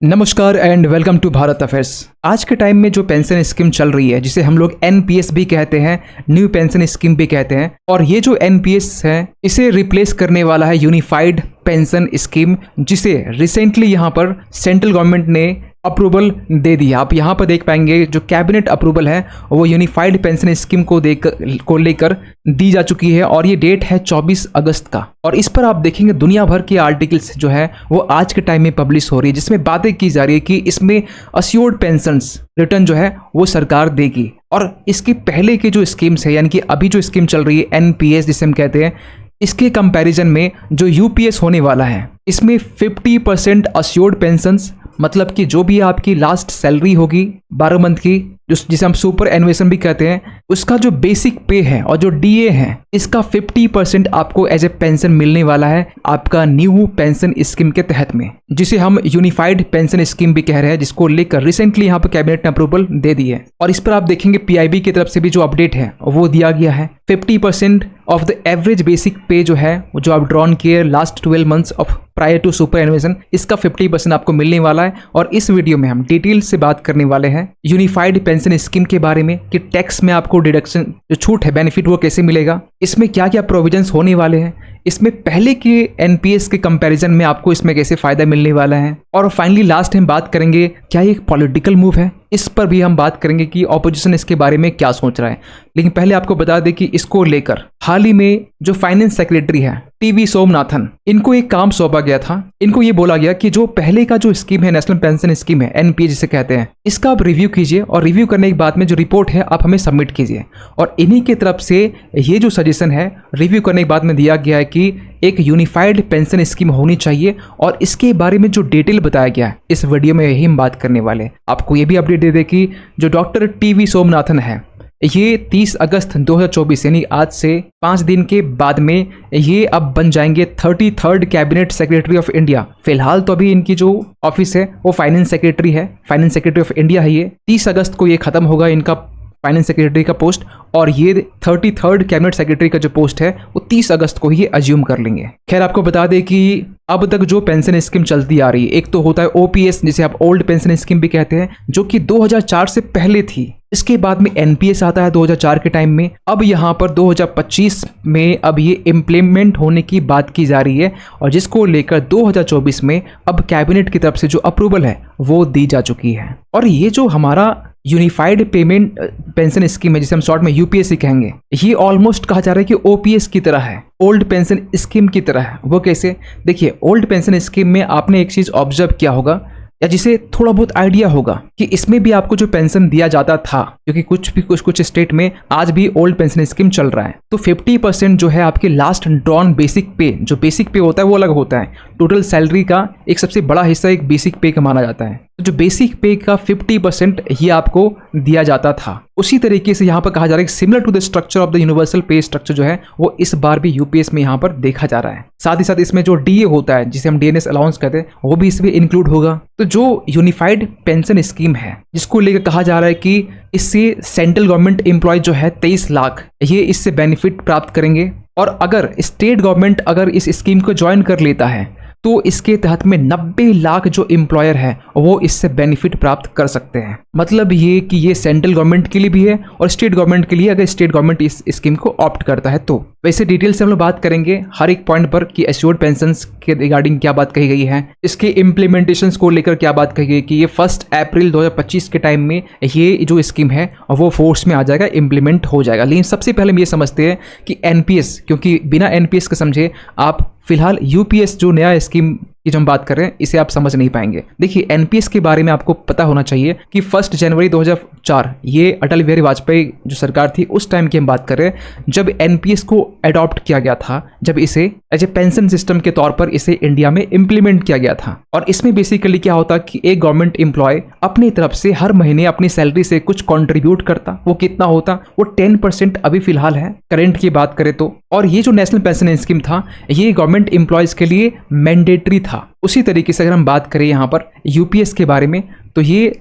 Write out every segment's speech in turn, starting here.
नमस्कार and welcome to Bharat affairs. आज के टाइम में जो पेंशन स्कीम चल रही है जिसे हम लोग एनपीएस भी कहते हैं, न्यू पेंशन स्कीम भी कहते हैं, और ये जो एनपीएस है इसे रिप्लेस करने वाला है यूनिफाइड पेंशन स्कीम, जिसे रिसेंटली यहाँ पर सेंट्रल गवर्नमेंट ने अप्रूवल दे दिया। आप यहाँ पर देख पाएंगे जो कैबिनेट अप्रूवल है वो यूनिफाइड पेंशन स्कीम को लेकर दी जा चुकी है, और ये डेट है 24 अगस्त का। और इस पर आप देखेंगे दुनिया भर के आर्टिकल्स जो है वो आज के टाइम में पब्लिश हो रही है, जिसमें बातें की जा रही है कि इसमें अश्योर्ड पेंशन्स रिटर्न जो है वो सरकार देगी। और इसके पहले की जो स्कीम्स है, यानी कि अभी जो स्कीम चल रही है एनपीएस जिसे हम कहते हैं, इसके कंपैरिजन में जो यूपीएस होने वाला है इसमें 50% अश्योर्ड पेंशन्स, मतलब कि जो भी आपकी लास्ट सैलरी होगी 12 मंथ की, जिसे हम सुपर एनुएशन भी कहते हैं, उसका जो बेसिक पे है और जो डीए है इसका 50% आपको एज ए पेंशन मिलने वाला है आपका न्यू पेंशन स्कीम के तहत में, जिसे हम यूनिफाइड पेंशन स्कीम भी कह रहे हैं, जिसको लेकर रिसेंटली यहाँ पर कैबिनेट ने अप्रूवल दे दी है। और इस पर आप देखेंगे पीआईबी की तरफ से भी जो अपडेट है वो दिया गया है। 50% ऑफ द एवरेज बेसिक पे जो है जो आप ड्रॉन किए last 12 months of prior to superannuation, इसका 50% आपको मिलने वाला है। और इस वीडियो में हम डिटेल से बात करने वाले हैं यूनिफाइड पेंशन स्कीम के बारे में कि टैक्स में आपको डिडक्शन जो छूट है, बेनिफिट, वो कैसे मिलेगा, इसमें क्या क्या प्रोविजंस होने वाले हैं, इसमें पहले के एनपीएस के कंपैरिजन में आपको इसमें कैसे फायदा मिलने वाला है, और फाइनली लास्ट हम बात करेंगे क्या ये एक पॉलिटिकल मूव है, इस पर भी हम बात करेंगे कि ऑपोजिशन इसके बारे में क्या सोच रहा है। लेकिन पहले आपको बता दें कि इसको लेकर हाल ही में जो फाइनेंस सेक्रेटरी है टीवी सोमनाथन, इनको एक काम सौंपा गया था। इनको ये बोला गया कि जो पहले का जो स्कीम है, नेशनल पेंशन स्कीम है, एनपीएस जिसे कहते हैं, इसका आप रिव्यू कीजिए, और रिव्यू करने के बाद में जो रिपोर्ट है आप हमें सबमिट कीजिए। और इन्हीं की तरफ से ये जो सजेशन है रिव्यू करने के बाद में दिया गया है कि एक यूनिफाइड पेंशन स्कीम होनी चाहिए, और इसके बारे में जो डिटेल बताया गया है इस वीडियो में यही हम बात करने वाले हैं। आपको ये भी अपडेट दे दे कि जो डॉक्टर टीवी सोमनाथन है, ये 30 अगस्त 2024 यानी आज से 5 दिन के बाद में ये अब बन जाएंगे 33rd cabinet secretary of India. फिलहाल तो अभी इनकी जो ऑफिस है वो फाइनेंस सेक्रेटरी है, फाइनेंस सेक्रेटरी ऑफ इंडिया है। ये 30 अगस्त को ये खत्म होगा इनका फाइनेंस सेक्रेटरी का पोस्ट, और ये 33rd कैबिनेट सेक्रेटरी का जो पोस्ट है वो 30 अगस्त को ही अज्यूम कर लेंगे। खैर आपको बता दें कि अब तक जो पेंशन स्कीम चलती आ रही है, एक तो होता है ओपीएस जिसे आप ओल्ड पेंशन स्कीम भी कहते हैं, जो कि 2004 से पहले थी। इसके बाद में एनपीएस आता है 2004 के टाइम में। अब यहाँ पर 2025 में अब ये इम्प्लीमेंट होने की बात की जा रही है, और जिसको लेकर 2024 में अब कैबिनेट की तरफ से जो अप्रूवल है वो दी जा चुकी है। और ये जो हमारा यूनिफाइड पेमेंट पेंशन स्कीम है, जिसे हम शॉर्ट में यूपीएस कहेंगे, ये ऑलमोस्ट कहा जा रहा है कि ओपीएस की तरह है, ओल्ड पेंशन स्कीम की तरह है। वो कैसे? देखिए, ओल्ड पेंशन स्कीम में आपने एक चीज ऑब्जर्व किया होगा, या जिसे थोड़ा बहुत आइडिया होगा, कि इसमें भी आपको जो पेंशन दिया जाता था, क्योंकि कुछ स्टेट में आज भी ओल्ड पेंशन स्कीम चल रहा है, तो 50% जो है आपके लास्ट ड्रॉन बेसिक पे, जो बेसिक पे होता है वो अलग होता है। टोटल सैलरी का एक सबसे बड़ा हिस्सा एक बेसिक पे का माना जाता है, तो जो बेसिक पे का 50% ही आपको दिया जाता था। उसी तरीके से यहाँ पर कहा जा रहा है कि similar to the structure of the universal pay structure जो है वो इस बार भी यूपीएस में यहाँ पर देखा जा रहा है। साथ ही साथ इसमें जो डीए होता है, जिसे हम डीएनएस अलाउंस कहते हैं, वो भी इसमें इंक्लूड होगा। तो जो यूनिफाइड पेंशन स्कीम है, जिसको लेकर कहा जा रहा है कि इससे सेंट्रल गवर्नमेंट एम्प्लॉय जो है 23 लाख ये इससे बेनिफिट प्राप्त करेंगे, और अगर स्टेट गवर्नमेंट अगर इस स्कीम को ज्वाइन कर लेता है तो इसके तहत में 90 लाख जो एम्प्लॉयर है वो इससे बेनिफिट प्राप्त कर सकते हैं। मतलब ये कि ये सेंट्रल गवर्नमेंट के लिए भी है और स्टेट गवर्नमेंट के लिए, अगर स्टेट गवर्नमेंट इस स्कीम को ऑप्ट करता है तो। वैसे डिटेल से हम लोग बात करेंगे हर एक पॉइंट पर कि एश्योर्ड पेंशन्स के रिगार्डिंग क्या बात कही गई है, इसके इम्प्लीमेंटेशन को लेकर क्या बात कही गई कि ये 1 अप्रैल 2025 के टाइम में ये जो स्कीम है वो फोर्स में आ जाएगा, इम्प्लीमेंट हो जाएगा। लेकिन सबसे पहले हम ये समझते हैं कि एनपीएस, क्योंकि बिना एनपीएस के समझे आप फिलहाल यूपीएस जो नया स्कीम की जो हम बात कर रहे हैं इसे आप समझ नहीं पाएंगे। देखिए, एनपीएस के बारे में आपको पता होना चाहिए कि 1 जनवरी 2004 ये अटल बिहारी वाजपेयी जो सरकार थी उस टाइम की हम बात कर रहे हैं, जब एनपीएस को अडॉप्ट किया गया था, जब इसे एज ए पेंशन सिस्टम के तौर पर इसे इंडिया में इंप्लीमेंट किया गया था। और इसमें बेसिकली क्या होता कि एक गवर्नमेंट एम्प्लॉय अपनी तरफ से हर महीने अपनी सैलरी से कुछ कॉन्ट्रीब्यूट करता। वो कितना होता? वो 10% अभी फिलहाल है करंट की बात करें तो। और ये जो नेशनल पेंशन स्कीम था ये गवर्नमेंट एम्प्लॉयज के लिए मैंडेटरी था। उसी तरीके से अगर हम बात करें यहाँ पर यूपीएस के बारे में, तो ये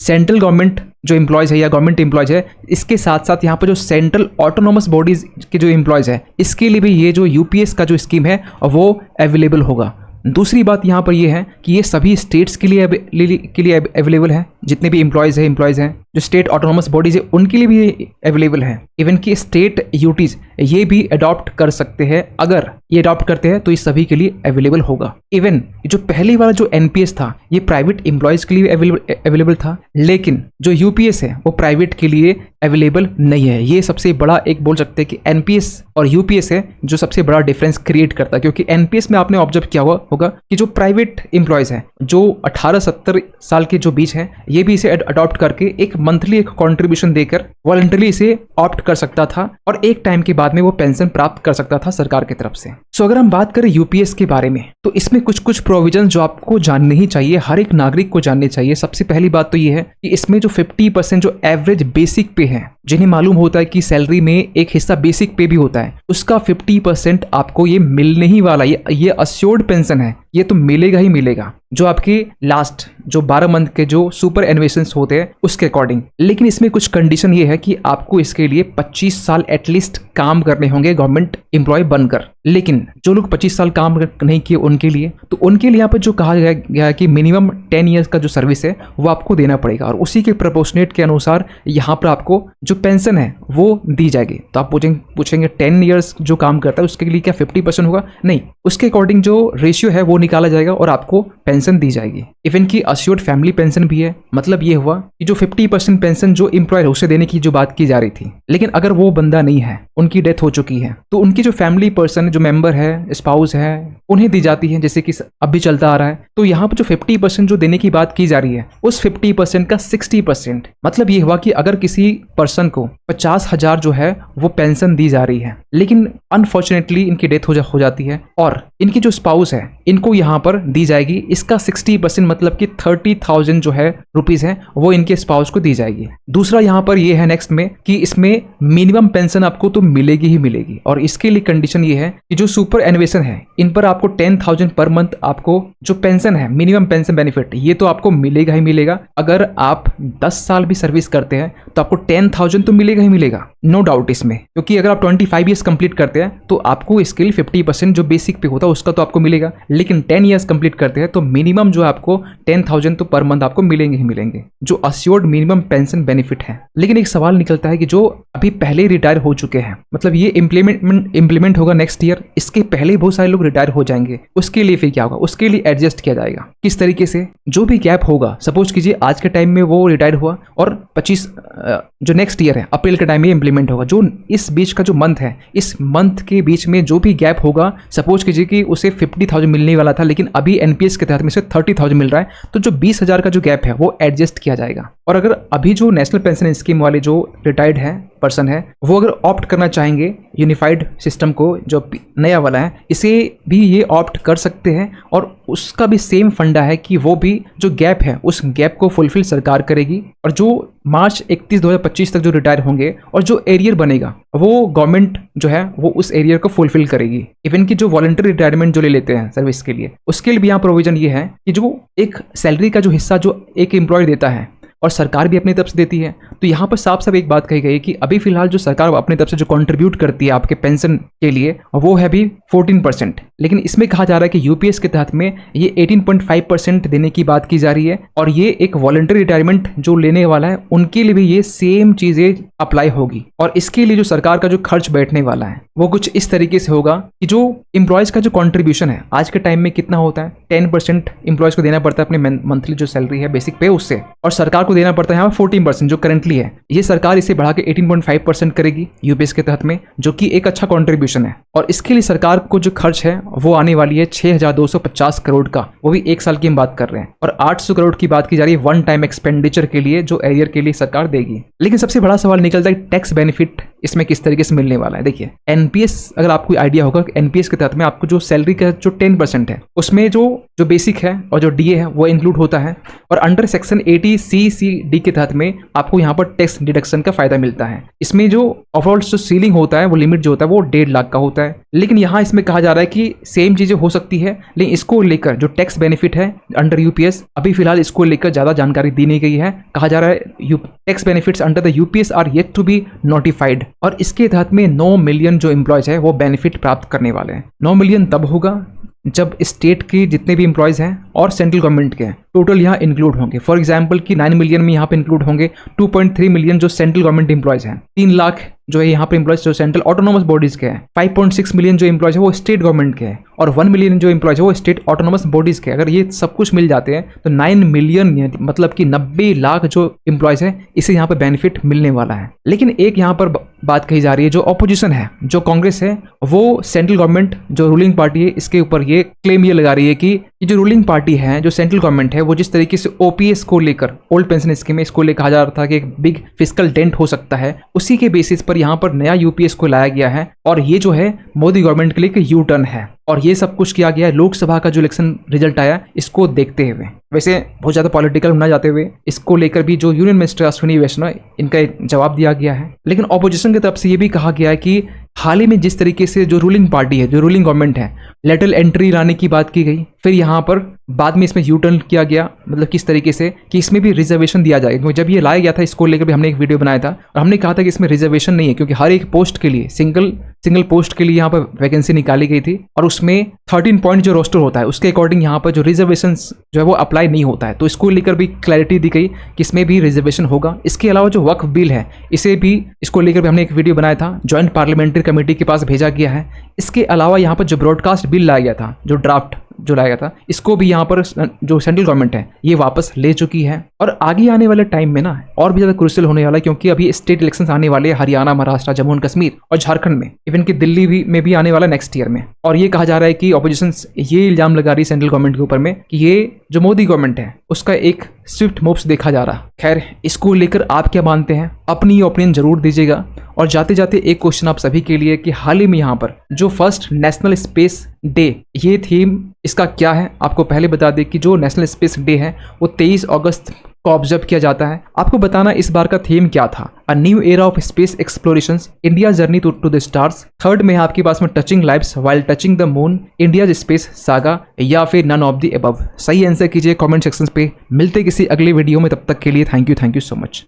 सेंट्रल गवर्नमेंट जो एम्प्लॉयज है या गवर्नमेंट एम्प्लॉयज है, इसके साथ साथ यहाँ पर जो सेंट्रल ऑटोनोमस बॉडीज के जो एम्प्लॉयज है, इसके लिए भी ये जो यूपीएस का जो स्कीम है वो अवेलेबल होगा। दूसरी बात यहाँ पर ये है कि ये सभी स्टेट्स के लिए अवेलेबल है। जितने भी एम्प्लॉयज़ हैं जो स्टेट ऑटोनोमस बॉडीज है उनके लिए भी अवेलेबल है। इवन कि स्टेट यूटीज ये भी अडॉप्ट कर सकते हैं। अगर ये अडॉप्ट करते हैं तो ये सभी के लिए अवेलेबल होगा। इवन जो पहले वाला जो एनपीएस था ये प्राइवेट एम्प्लॉयज के लिए अवेलेबल था, लेकिन जो यूपीएस है वो प्राइवेट के लिए अवेलेबल नहीं है। ये सबसे बड़ा एक बोल सकते हैं कि एनपीएस और यूपीएस है जो सबसे बड़ा डिफरेंस क्रिएट करता है। क्योंकि एनपीएस में आपने ऑब्जर्व किया होगा कि जो प्राइवेट एम्प्लॉयज हैं जो 18-70 साल के जो बीच हैं ये भी इसे अडॉप्ट करके एक मंथली एक कॉन्ट्रीब्यूशन देकर वॉलंटरी इसे ऑप्ट कर सकता था और एक टाइम के बाद में वो पेंशन प्राप्त कर सकता था सरकार की तरफ से। सो अगर हम बात करें यूपीएस के बारे में तो इसमें कुछ प्रोविजन जो आपको जानने ही चाहिए, हर एक नागरिक को जानने चाहिए। सबसे पहली बात तो ये है कि इसमें जो 50% जो एवरेज बेसिक पे है, जिन्हें मालूम होता है कि सैलरी में एक हिस्सा बेसिक पे भी होता है, उसका 50% आपको ये मिलने ही वाला, ये अश्योर्ड पेंशन है, ये तो मिलेगा ही मिलेगा जो आपके लास्ट जो 12 मंथ के जो सुपर एनुएशंस होते हैं उसके अकॉर्डिंग। लेकिन इसमें कुछ कंडीशन ये है कि आपको इसके लिए 25 साल एटलीस्ट काम करने होंगे गवर्नमेंट एम्प्लॉय बनकर। लेकिन जो लोग 25 साल काम नहीं किए उनके लिए यहाँ पर जो कहा गया है कि मिनिमम 10 ईयर्स का जो सर्विस है वो आपको देना पड़ेगा और उसी के प्रोपोर्शनेट के अनुसार यहाँ पर आपको जो पेंशन है वो दी जाएगी। तो आप पूछेंगे 10 ईयर्स जो काम करता है उसके लिए क्या 50% होगा? नहीं, उसके अकॉर्डिंग जो रेशियो है वो निकाला जाएगा और आपको पेंशन दी जाएगी। इवन की अश्योर्ड फैमिली पेंशन भी है। मतलब ये हुआ कि जो 50% पेंशन जो एम्प्लॉयर है उसे देने की जो बात की जा रही थी, लेकिन अगर वो बंदा नहीं है, उनकी डेथ हो चुकी है, तो उनकी जो फैमिली पर्सन जो मेंबर है, स्पाउस है, उन्हें दी जाती है, जैसे कि अब भी चलता आ रहा है। तो यहाँ पर जो 50% जो देने की बात की जा रही है उस 50% का 60%, मतलब ये हुआ कि अगर किसी पर्सन को 50,000 जो है वो पेंशन दी जा रही है, लेकिन अनफॉर्चुनेटली इनकी डेथ हो जाती है और इनकी जो स्पाउस है इनको यहाँ पर दी जाएगी, इसका 60% मतलब कि 30,000 जो है रुपीज है वो इनके स्पाउस को दी जाएगी। दूसरा यहाँ पर ये है नेक्स्ट में कि इसमें मिनिमम पेंशन आपको तो मिलेगी ही मिलेगी और इसके लिए कंडीशन ये है कि जो सुपर एनुएशन है इन पर आपको 10,000 पर मंथ आपको जो पेंशन है मिनिमम पेंशन बेनिफिट ये तो आपको मिलेगा ही मिलेगा। अगर आप 10 साल भी सर्विस करते हैं तो आपको 10,000 तो मिलेगा ही मिलेगा, नो डाउट इसमें। क्योंकि अगर आप 25 ईयर्स कंप्लीट करते हैं तो आपको इसके लिए 50% जो बेसिक पे होता है उसका तो आपको मिलेगा, लेकिन 10 ईयर्स कंप्लीट करते हैं तो मिनिमम जो आपको 10,000 तो पर मंथ आपको मिलेंगे ही मिलेंगे, जो अश्योर्ड मिनिमम पेंशन बेनिफिट है। लेकिन एक सवाल निकलता है कि जो अभी पहले रिटायर हो चुके हैं, मतलब ये इंप्लीमेंट होगा नेक्स्ट ईयर, इसके पहले बहुत सारे लोग रिटायर हो जाएंगे, उसके लिए फिर क्या होगा? उसके लिए एडजस्ट किया जाएगा किस तरीके से? जो भी गैप होगा, सपोज कीजिए आज के टाइम में वो रिटायर हुआ और 25 जो नेक्स्ट ईयर है अप्रैल के टाइम में इंप्लीमेंट होगा, जो इस बीच का जो मंथ है, इस मंथ के बीच में जो भी गैप होगा, सपोज कीजिए कि उसे 50,000 मिलने वाला था लेकिन अभी एनपीएस के तहत में से 30,000 मिल रहा है, तो जो 20,000 का जो गैप है वो एडजस्ट किया जाएगा। और अगर अभी जो नेशनल पेंशन स्कीम वाले जो रिटायर्ड है पर्सन है वो अगर ऑप्ट करना चाहेंगे यूनिफाइड सिस्टम को, जो नया वाला है, इसे भी ये ऑप्ट कर सकते हैं और उसका भी सेम फंडा है कि वो भी जो गैप है उस गैप को फुलफिल सरकार करेगी और जो मार्च 31, 2025 तक जो रिटायर होंगे और जो एरियर बनेगा वो गवर्नमेंट जो है वो उस एरियर को फुलफिल करेगी। इवन की जो वॉलंटरी रिटायरमेंट जो ले लेते हैं सर्विस के लिए, उसके लिए भी यहाँ प्रोविजन ये है कि जो एक सैलरी का जो हिस्सा जो एक एम्प्लॉय देता है और सरकार भी अपनी तरफ से देती है, तो यहाँ पर साफ साफ एक बात कही गई कि अभी फिलहाल जो सरकार अपनी तरफ से जो कंट्रीब्यूट करती है आपके पेंशन के लिए वो है भी 14%, लेकिन इसमें कहा जा रहा है कि यूपीएस के तहत में ये 18.5% देने की बात की जा रही है और ये एक वॉलंटरी रिटायरमेंट जो लेने वाला है उनके लिए भी ये सेम चीजें अप्लाई होगी। और इसके लिए जो सरकार का जो खर्च बैठने वाला है वो कुछ इस तरीके से होगा कि जो एम्प्लॉयज का जो कॉन्ट्रीब्यूशन है आज के टाइम में कितना होता है, 10% एम्प्लॉयज को देना पड़ता है अपने मंथली जो सैलरी है बेसिक पे उससे, और सरकार को देना पड़ता है यहाँ 14% जो करंटली है। ये सरकार इसे बढ़ा के 18.5% करेगी यूपीएस के तहत में, जो कि एक अच्छा कॉन्ट्रीब्यूशन है। और इसके लिए सरकार को जो खर्च है वो आने वाली है 6,250 करोड़ का, वो भी एक साल की हम बात कर रहे हैं, और 800 करोड़ की बात की जा रही है वन टाइम एक्सपेंडिचर के लिए जो एरियर के लिए सरकार देगी। लेकिन सबसे बड़ा सवाल निकलता है टैक्स बेनिफिट इसमें किस तरीके से मिलने वाला है। देखिए एनपीएस, अगर आपको आइडिया होगा, एनपीएस के तहत में आपको जो सैलरी का जो 10% है उसमें जो बेसिक है और जो डीए है वो इंक्लूड होता है, और अंडर सेक्शन 80C/C/D के तहत में आपको यहाँ पर टैक्स डिडक्शन का फायदा मिलता है। इसमें जो ओवरऑल जो सीलिंग होता है वो लिमिट जो होता है वो 1.5 लाख का होता है। लेकिन यहाँ इसमें कहा जा रहा है कि सेम चीजें हो सकती है, लेकिन इसको लेकर जो टैक्स बेनिफिट है अंडर यूपीएस अभी फिलहाल इसको लेकर ज्यादा जानकारी दी नहीं गई है। कहा जा रहा है tax benefits under the UPS are yet to be notified, और इसके तहत में 9 मिलियन जो एम्प्लॉयज है वो बेनिफिट प्राप्त करने वाले हैं। 9 मिलियन तब होगा जब स्टेट के जितने भी एम्प्लॉयज़ हैं और सेंट्रल गवर्नमेंट के हैं टोटल यहाँ इंक्लूड होंगे। फॉर एग्जांपल कि 9 मिलियन में यहाँ पे इंक्लूड होंगे 2.3 मिलियन जो सेंट्रल गवर्नमेंट एम्प्लॉयज़ हैं, 3 लाख जो है यहाँ पे एम्प्लॉयज जो सेंट्रल ऑटोनोमस बॉडीज के हैं, 5.6 मिलियन जो एम्प्लॉयज है वो स्टेट गवर्नमेंट के हैं और 1 मिलियन जो एम्प्लॉयज है वो स्टेट ऑटोनोमस बॉडीज के। अगर ये सब कुछ मिल जाते हैं तो 9 मिलियन मतलब कि 90 लाख जो एम्प्लॉयज है इसे यहाँ पे बेनिफिट मिलने वाला है। लेकिन एक यहाँ पर बात कही जा रही है, जो ऑपोजिशन है, जो कांग्रेस है, वो सेंट्रल गवर्नमेंट जो रूलिंग पार्टी है इसके ऊपर ये क्लेम ये लगा रही है कि ये जो रूलिंग पार्टी है, जो सेंट्रल गवर्नमेंट है, वो जिस तरीके से ओपीएस को लेकर, ओल्ड पेंशन स्कीम में इसको लेकर कहा जा रहा था कि एक बिग फिस्कल डेंट हो सकता है, उसी के बेसिस पर यहाँ पर नया यूपीएस को लाया गया है और ये जो है मोदी गवर्नमेंट के लिए एक यू टर्न है और ये सब कुछ किया गया है लोकसभा का जो इलेक्शन रिजल्ट आया इसको देखते हुए। वैसे बहुत ज़्यादा पॉलिटिकल ना जाते हुए इसको लेकर भी जो यूनियन मिनिस्टर अश्विनी वैष्णव इनका एक जवाब दिया गया है। लेकिन ऑपोजिशन की तरफ से ये भी कहा गया है कि हाल ही में जिस तरीके से जो रूलिंग पार्टी है, जो रूलिंग गवर्नमेंट है, लेटरल एंट्री लाने की बात की गई, फिर यहाँ पर बाद में इसमें यू टर्न किया गया, मतलब किस तरीके से कि इसमें भी रिजर्वेशन दिया जाए। क्योंकि जब ये लाया गया था इसको लेकर भी हमने एक वीडियो बनाया था और हमने कहा था कि इसमें रिजर्वेशन नहीं है क्योंकि हर एक पोस्ट के लिए सिंगल पोस्ट के लिए यहाँ पर वैकेंसी निकाली गई थी और उसमें 13 पॉइंट जो रोस्टर होता है उसके अकॉर्डिंग यहाँ पर जो रिजर्वेशन जो है वो अप्लाई नहीं होता है। तो इसको लेकर भी क्लैरिटी दी गई कि इसमें भी रिजर्वेशन होगा। इसके अलावा जो वक्फ बिल है इसको लेकर भी हमने एक वीडियो बनाया था, ज्वाइंट पार्लियामेंट्री कमेटी के पास भेजा गया है। इसके अलावा यहाँ पर जो ब्रॉडकास्ट बिल लाया गया था, जो ड्राफ्ट जो लाया गया था, इसको भी यहाँ पर जो सेंट्रल गवर्नमेंट है ये वापस ले चुकी है। और आगे आने वाले टाइम में ना और भी ज़्यादा क्रूशियल होने वाला है क्योंकि अभी स्टेट इलेक्शंस आने वाले हैं हरियाणा, महाराष्ट्र, जम्मू एंड कश्मीर और झारखंड में, इवन कि दिल्ली में भी आने वाला नेक्स्ट ईयर में। और ये कहा जा रहा है कि ऑपोजिशन ये इल्जाम लगा रही है सेंट्रल गवर्नमेंट के ऊपर में कि ये जो मोदी गवर्नमेंट है उसका एक स्विफ्ट मूव्स देखा जा रहा। खैर, इसको लेकर आप क्या मानते हैं, अपनी ओपिनियन जरूर दीजिएगा। और जाते जाते एक क्वेश्चन आप सभी के लिए कि हाल ही में यहाँ पर जो फर्स्ट नेशनल स्पेस डे, ये थीम इसका क्या है, आपको पहले बता दें कि जो नेशनल स्पेस डे है वो 23 अगस्त को ऑब्जर्व किया जाता है। आपको बताना इस बार का थीम क्या था, a new era of space explorations, India journey to the stars. Third में है आपके पास में touching lives while touching the moon, India space saga, या फिर नन ऑफ द अबव। सही आंसर कीजिए कमेंट सेक्शन पे। मिलते किसी अगले वीडियो में, तब तक के लिए थैंक यू सो मच।